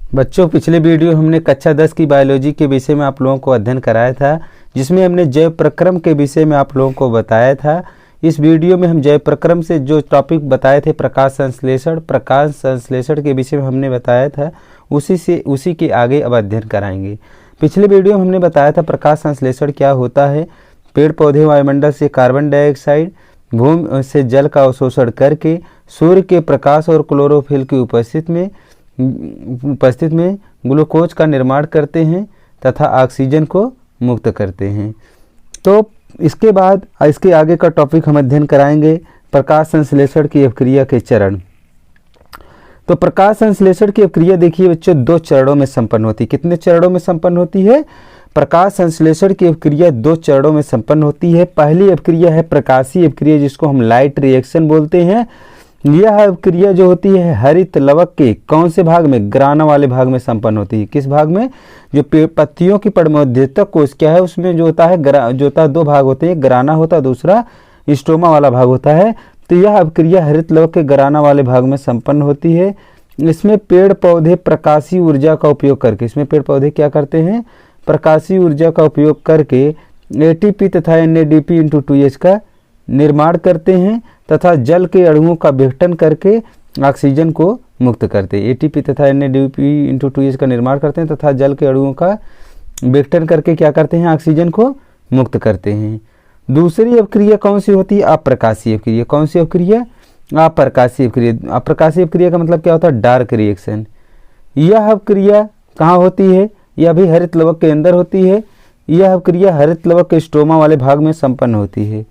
बच्चों, पिछले वीडियो हमने कक्षा 10 की बायोलॉजी के विषय में आप लोगों को अध्ययन कराया था, जिसमें हमने जैव प्रक्रम के विषय में आप लोगों को बताया था। इस वीडियो में हम जैव प्रक्रम से जो टॉपिक बताए थे प्रकाश संश्लेषण के विषय में हमने बताया था, उसी के आगे अब अध्ययन कराएंगे। पिछले वीडियो में हमने बताया था प्रकाश संश्लेषण क्या होता है। पेड़ पौधे वायुमंडल से कार्बन डाइऑक्साइड, भूमि से जल का अवशोषण करके सूर्य के प्रकाश और क्लोरोफिल की उपस्थिति में ग्लूकोज का निर्माण करते हैं तथा ऑक्सीजन को मुक्त करते हैं। तो इसके बाद इसके आगे का टॉपिक हम अध्ययन कराएंगे प्रकाश संश्लेषण की अभिक्रिया के चरण। तो प्रकाश संश्लेषण की अभिक्रिया देखिए बच्चों, 2 चरणों में संपन्न होती है। कितने चरणों में संपन्न होती है? प्रकाश संश्लेषण की अभिक्रिया 2 चरणों में संपन्न होती है। पहली अभिक्रिया है प्रकाशीय अभिक्रिया, जिसको हम लाइट रिएक्शन बोलते हैं। यह अभिक्रिया जो होती है हरित लवक के कौन से भाग में? ग्राना वाले भाग में संपन्न होती है। किस भाग में? जो पत्तियों की पड़मध्यस्थक कोश क्या है, उसमें जो होता है 2 भाग होते हैं, ग्राना होता है, दूसरा स्टोमा वाला भाग होता है। तो यह अभिक्रिया हरित लवक के ग्राना वाले भाग में संपन्न होती है। इसमें पेड़ पौधे प्रकाशीय ऊर्जा का उपयोग करके, इसमें पेड़ पौधे क्या करते हैं? प्रकाशीय ऊर्जा का उपयोग करके एटीपी तथा NADP*2H का निर्माण करते हैं तथा जल के अणुओं का विघटन करके ऑक्सीजन को मुक्त करते हैं। एटीपी तथा NADP*2H का निर्माण करते हैं तथा जल के अणुओं का विघटन करके क्या करते हैं? ऑक्सीजन को मुक्त करते हैं। दूसरी अभिक्रिया कौन सी होती है? अप्रकाशीय अभिक्रिया। कौन सी अभिक्रिया? अप्रकाशीय अभिक्रिया। अप्रकाशीय अभिक्रिया का मतलब क्या होता है? Dark reaction. यह अभिक्रिया कहाँ होती है? यह भी हरित लवक के अंदर होती है। यह अभिक्रिया हरित लवक के स्टोमा वाले भाग में संपन्न होती है।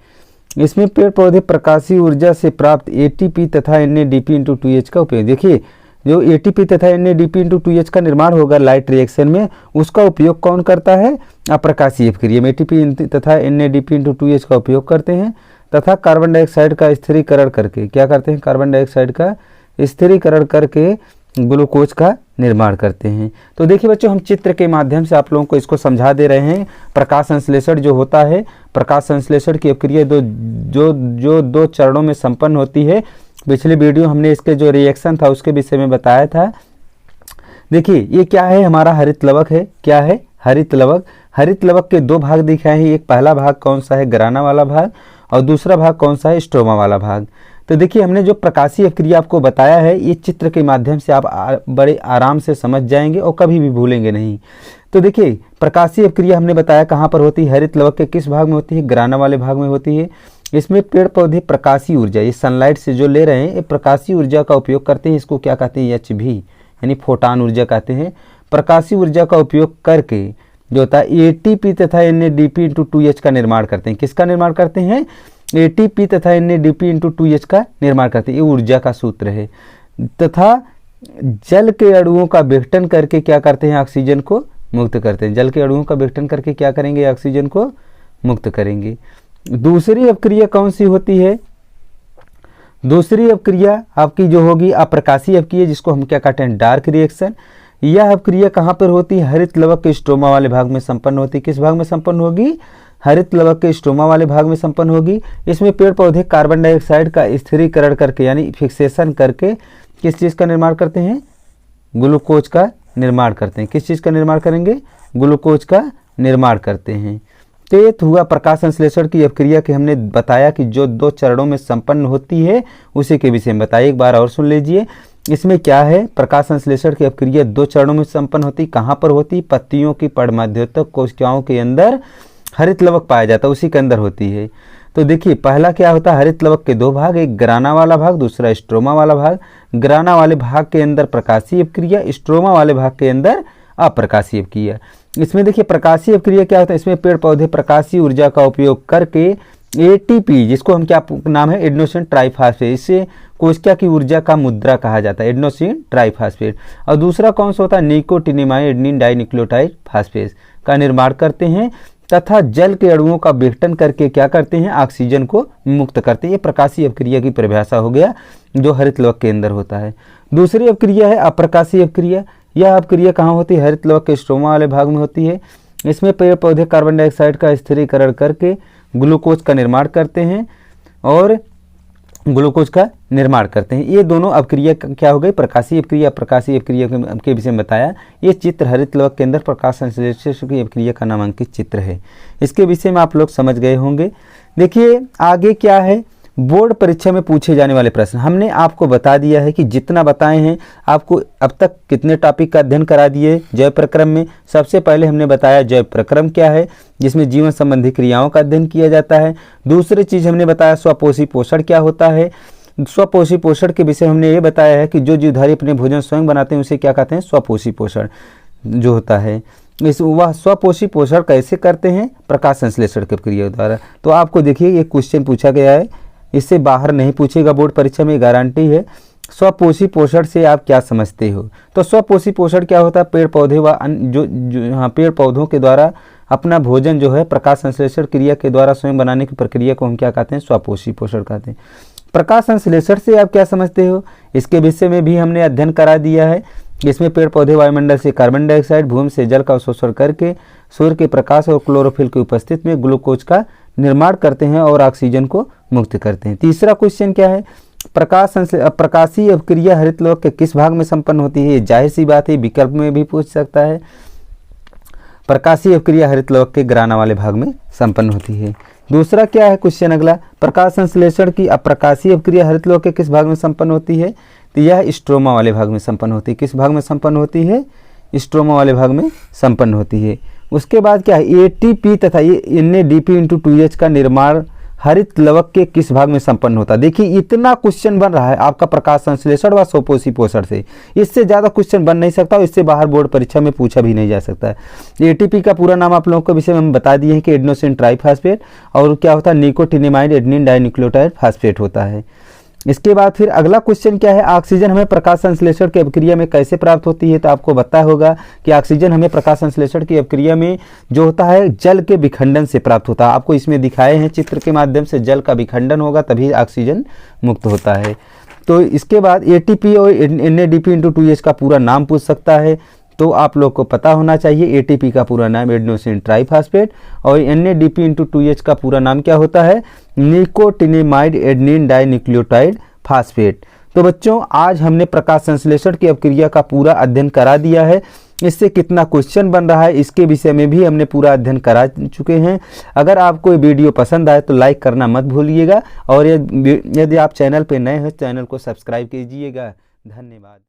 इसमें पेड़ पौधे प्रकाशीय ऊर्जा से प्राप्त एटीपी तथा NADP*2H का उपयोग, देखिए जो एटीपी तथा NADP*2H का निर्माण होगा लाइट रिएक्शन में, उसका उपयोग कौन करता है? अप्रकाशीय अभिक्रिया में एटीपी तथा NADP*2H का उपयोग करते हैं तथा कार्बन डाइऑक्साइड का स्थिरीकरण करके क्या करते हैं? कार्बन डाइऑक्साइड का स्थिरीकरण करके ग्लूकोज का निर्माण करते हैं। तो देखिए बच्चों, हम चित्र के माध्यम से आप लोगों को इसको समझा दे रहे हैं। प्रकाश संश्लेषण जो होता है, प्रकाश संश्लेषण की अभिक्रिया जो 2 चरणों में संपन्न होती है। पिछले वीडियो हमने इसके जो रिएक्शन था उसके विषय में बताया था। देखिए ये क्या है? हमारा हरित लवक है। क्या है? हरित लवक। हरित लवक के 2 भाग दिखाए हैं। एक पहला भाग कौन सा है? ग्राना वाला भाग, और दूसरा भाग कौन सा है? स्टोमा वाला भाग। तो देखिए हमने जो प्रकाशीय अभिक्रिया आपको बताया है, ये चित्र के माध्यम से आप बड़े आराम से समझ जाएंगे और कभी भी भूलेंगे नहीं। तो देखिए प्रकाशीय अभिक्रिया हमने बताया कहाँ पर होती है? हरित लवक के किस भाग में होती है? ग्राना वाले भाग में होती है। इसमें पेड़ पौधे प्रकाशीय ऊर्जा, ये सनलाइट से जो ले रहे हैं, ये प्रकाशीय ऊर्जा का उपयोग करते हैं। इसको क्या कहते हैं? HV यानी फोटान ऊर्जा कहते हैं। प्रकाशीय ऊर्जा का उपयोग करके जो होता है एटीपी तथा NADP*2H का निर्माण करते हैं। किसका निर्माण करते हैं? एटीपी तथा NADP*2H का निर्माण करते हैं। ये ऊर्जा का सूत्र है। तथा जल के अणुओं का विघटन करके क्या करते हैं? ऑक्सीजन को मुक्त करते हैं। जल के अणुओं का विघटन करके क्या करेंगे? ऑक्सीजन को मुक्त करेंगे। दूसरी अभिक्रिया कौन सी होती है? दूसरी अभिक्रिया आपकी जो होगी अप्रकाशीय अभिक्रिया, जिसको हम क्या कहते हैं? Dark reaction. यह अभिक्रिया कहाँ पर होती है? हरित लवक के स्टोमा वाले भाग में संपन्न होती है। किस भाग में संपन्न होगी? हरित लवक के स्टोमा वाले भाग में संपन्न होगी। इसमें पेड़ पौधे कार्बन डाइऑक्साइड का स्थिरीकरण करके यानी फिक्सेशन करके किस चीज़ का निर्माण करते हैं? ग्लूकोज का निर्माण करते हैं। किस चीज़ का निर्माण करेंगे? ग्लूकोज का निर्माण करते हैं। तो ये हुआ प्रकाश संश्लेषण की अभिक्रिया के हमने बताया कि जो 2 चरणों में संपन्न होती है, उसी के विषय में बताइए। एक बार और सुन लीजिए। इसमें क्या है? प्रकाश संश्लेषण की अभिक्रिया 2 चरणों में संपन्न होती। कहाँ पर होती? पत्तियों की पड़मध्यस्थक कोशिकाओं के अंदर हरित लवक पाया जाता है, उसी के अंदर होती है। तो देखिए पहला क्या होता है? हरित लवक के 2 भाग, एक ग्राना वाला भाग, दूसरा स्ट्रोमा वाला भाग। ग्राना वाले भाग के अंदर प्रकाशीय अभिक्रिया, स्ट्रोमा वाले भाग के अंदर अप्रकाशीय अभिक्रिया। इसमें देखिए प्रकाशीय अभिक्रिया क्या होता है? इसमें पेड़ पौधे प्रकाशीय ऊर्जा का उपयोग करके एटीपी, जिसको हम क्या नाम है? एडेनोसिन ट्राइफॉस्फेट, इससे कोशिका की ऊर्जा का मुद्रा कहा जाता है, एडेनोसिन ट्राइफॉस्फेट। और दूसरा कौन सा होता है? निकोटिनिमाइड एडेनिन डाइन्यूक्लियोटाइड फास्फेट का निर्माण करते हैं तथा जल के अणुओं का विघटन करके क्या करते हैं? ऑक्सीजन को मुक्त करते हैं। ये प्रकाशीय अभिक्रिया की परिभाषा हो गया, जो हरित लवक के अंदर होता है। दूसरी अभिक्रिया है अप्रकाशीय अभिक्रिया। यह अभिक्रिया कहाँ होती है? हरित लवक के स्ट्रोमा वाले भाग में होती है। इसमें पेड़ पौधे कार्बन डाइऑक्साइड का स्थिरीकरण करके ग्लूकोज का निर्माण करते हैं और ग्लूकोज का निर्माण करते हैं। ये दोनों अपक्रिया क्या हो गई, प्रकाशीय अपक्रिया। प्रकाशीय अपक्रिया के विषय में बताया। ये चित्र हरित लवक के अंदर प्रकाश संश्लेषण की अपक्रिया का नामांकित चित्र है। इसके विषय में आप लोग समझ गए होंगे। देखिए आगे क्या है, बोर्ड परीक्षा में पूछे जाने वाले प्रश्न हमने आपको बता दिया है कि जितना बताए हैं आपको। अब तक कितने टॉपिक का अध्ययन करा दिए जैव प्रक्रम में। सबसे पहले हमने बताया जैव प्रक्रम क्या है, जिसमें जीवन संबंधी क्रियाओं का अध्ययन किया जाता है। दूसरी चीज़ हमने बताया स्वपोषी पोषण क्या होता है। स्वपोषी पोषण के विषय हमने ये बताया है कि जो जीवधारी अपने भोजन स्वयं बनाते हैं उसे क्या कहते हैं, स्वपोषी पोषण जो होता है। वह स्वपोषी पोषण कैसे करते हैं, प्रकाश संश्लेषण की प्रक्रिया द्वारा। तो आपको देखिए ये क्वेश्चन पूछा गया है, इससे बाहर नहीं पूछेगा बोर्ड परीक्षा में, गारंटी है। स्वपोषी पोषण से आप क्या समझते हो। तो स्वपोषी पोषण क्या होता है, पेड़ पौधे व पेड़ पौधों के द्वारा अपना भोजन जो है प्रकाश संश्लेषण क्रिया के द्वारा स्वयं बनाने की प्रक्रिया को हम क्या कहते हैं, स्वपोषी पोषण कहते हैं। प्रकाश संश्लेषण से आप क्या समझते हो, इसके विषय में भी हमने अध्ययन करा दिया है। इसमें पेड़ पौधे वायुमंडल से कार्बन डाइऑक्साइड, भूमि से जल का अवशोषण करके सूर्य के प्रकाश और क्लोरोफिल की उपस्थिति में ग्लूकोज का निर्माण करते हैं और ऑक्सीजन को मुक्त करते हैं। तीसरा क्वेश्चन क्या है, प्रकाशीय अपक्रिया हरित लवक के किस भाग में संपन्न होती है। जाहिर सी बात है विकल्प में भी पूछ सकता है। प्रकाशीय अपक्रिया हरित लवक के ग्राना वाले भाग में संपन्न होती है। दूसरा क्या है क्वेश्चन अगला, प्रकाश संश्लेषण की अप्रकाशीय अपक्रिया हरित लवक के किस भाग में संपन्न होती है। तो यह स्ट्रोमा वाले भाग में संपन्न होती है। किस भाग में संपन्न होती है, स्ट्रोमा वाले भाग में संपन्न होती है। उसके बाद क्या है, एटीपी तथा NADP×2H का निर्माण हरित लवक के किस भाग में संपन्न होता है। देखिए इतना क्वेश्चन बन रहा है आपका प्रकाश संश्लेषण व स्वपोषी पोषण से, इससे ज़्यादा क्वेश्चन बन नहीं सकता और इससे बाहर बोर्ड परीक्षा में पूछा भी नहीं जा सकता है। एटीपी का पूरा नाम आप लोगों को विषय में हम बता दिए हैं कि एडेनोसिन ट्राइफॉस्फेट, और क्या होता है, निकोटिनिमाइड एडेनिन डाइन्यूक्लियोटाइड फास्फेट होता है। इसके बाद फिर अगला क्वेश्चन क्या है, ऑक्सीजन हमें प्रकाश संश्लेषण की अपक्रिया में कैसे प्राप्त होती है। तो आपको पता होगा कि ऑक्सीजन हमें प्रकाश संश्लेषण की अपक्रिया में जो होता है जल के विखंडन से प्राप्त होता है। आपको इसमें दिखाए हैं चित्र के माध्यम से, जल का विखंडन होगा तभी ऑक्सीजन मुक्त होता है। तो इसके बाद एटीपी और NADP×2H का पूरा नाम पूछ सकता है, तो आप लोग को पता होना चाहिए। एटीपी का पूरा नाम एडेनोसिन ट्राइफॉस्फेट और NADP×2H का पूरा नाम क्या होता है, निकोटिनिमाइड एडेनिन डाइन्यूक्लियोटाइड फास्फेट। तो बच्चों आज हमने प्रकाश संश्लेषण की अपक्रिया का पूरा अध्ययन करा दिया है। इससे कितना क्वेश्चन बन रहा है इसके विषय में भी हमने पूरा अध्ययन करा चुके हैं। अगर आपको ये वीडियो पसंद आए तो लाइक करना मत भूलिएगा, और यदि आप चैनल पर नए हैं चैनल को सब्सक्राइब कीजिएगा। धन्यवाद।